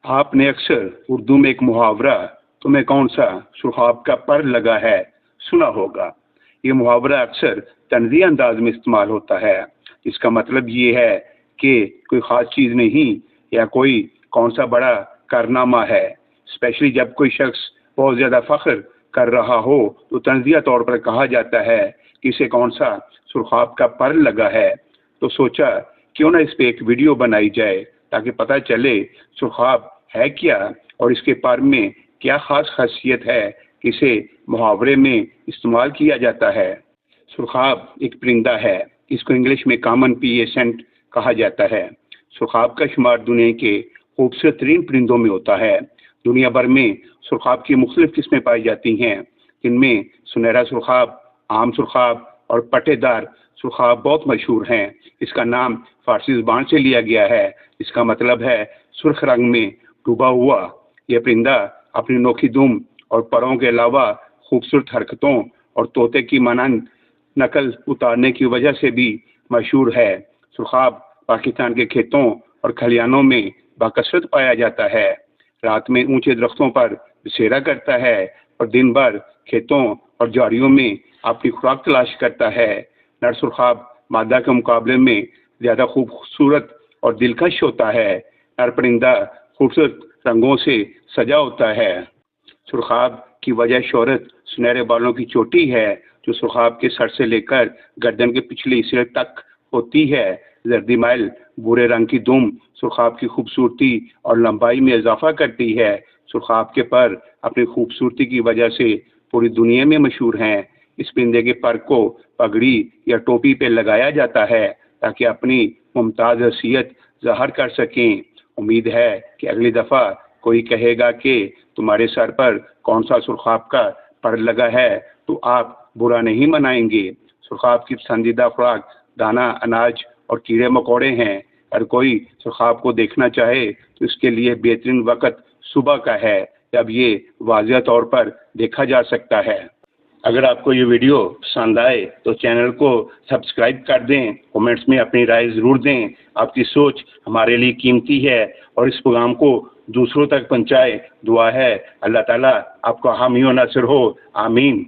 آپ نے اکثر اردو میں ایک محاورہ تمہیں کون سا سرخاب کا پر لگا ہے سنا ہوگا۔ یہ محاورہ اکثر طنزی انداز میں استعمال ہوتا ہے۔ اس کا مطلب یہ ہے کہ کوئی خاص چیز نہیں یا کوئی کون سا بڑا کارنامہ ہے۔ اسپیشلی جب کوئی شخص بہت زیادہ فخر کر رہا ہو تو طنزیہ طور پر کہا جاتا ہے کہ اسے کون سا سرخاب کا پر لگا ہے۔ تو سوچا کیوں نہ اس پہ ایک ویڈیو بنائی جائے تاکہ پتہ چلے سرخاب ہے کیا اور اس کے پر میں کیا خاص خاصیت ہے کہ اسے محاورے میں استعمال کیا جاتا ہے۔ سرخاب ایک پرندہ ہے۔ اس کو انگلش میں کامن پیسنٹ کہا جاتا ہے۔ سرخاب کا شمار دنیا کے خوبصورت ترین پرندوں میں ہوتا ہے۔ دنیا بھر میں سرخاب کی مختلف قسمیں پائی جاتی ہیں، جن میں سنہرا سرخاب، عام سرخاب اور پٹے دار سرخاب بہت مشہور ہیں۔ اس کا نام فارسی زبان سے لیا گیا ہے، اس کا مطلب ہے سرخ رنگ میں ڈوبا ہوا۔ یہ پرندہ اپنی نوکھی دم اور پروں کے علاوہ خوبصورت حرکتوں اور طوطے کی مانند نقل اتارنے کی وجہ سے بھی مشہور ہے۔ سرخاب پاکستان کے کھیتوں اور کھلیانوں میں بکثرت پایا جاتا ہے۔ رات میں اونچے درختوں پر بسیرا کرتا ہے اور دن بھر کھیتوں اور جھاڑیوں میں اپنی خوراک تلاش کرتا ہے۔ نر سرخاب مادہ کے مقابلے میں زیادہ خوبصورت اور دلکش ہوتا ہے۔ نر پرندہ خوبصورت رنگوں سے سجا ہوتا ہے۔ سرخاب کی وجہ شہرت سنہرے بالوں کی چوٹی ہے جو سرخاب کے سر سے لے کر گردن کے پچھلے حصے تک ہوتی ہے۔ زردی مائل بھورے رنگ کی دم سرخاب کی خوبصورتی اور لمبائی میں اضافہ کرتی ہے۔ سرخاب کے پر اپنی خوبصورتی کی وجہ سے پوری دنیا میں مشہور ہیں۔ اس پرندے کے پر کو پگڑی یا ٹوپی پہ لگایا جاتا ہے تاکہ اپنی ممتاز حیثیت ظاہر کر سکیں۔ امید ہے کہ اگلی دفعہ کوئی کہے گا کہ تمہارے سر پر کون سا سرخاب کا پر لگا ہے تو آپ برا نہیں منائیں گے۔ سرخاب کی پسندیدہ خوراک دانہ، اناج اور کیڑے مکوڑے ہیں۔ اگر کوئی سرخاب کو دیکھنا چاہے تو اس کے لیے بہترین وقت صبح کا ہے جب یہ واضح طور پر دیکھا جا سکتا ہے۔ اگر آپ کو یہ ویڈیو پسند آئے تو چینل کو سبسکرائب کر دیں، کومنٹس میں اپنی رائے ضرور دیں۔ آپ کی سوچ ہمارے لیے قیمتی ہے اور اس پیغام کو دوسروں تک پہنچائے۔ دعا ہے اللہ تعالیٰ آپ کو حامی و ناصر ہو، آمین۔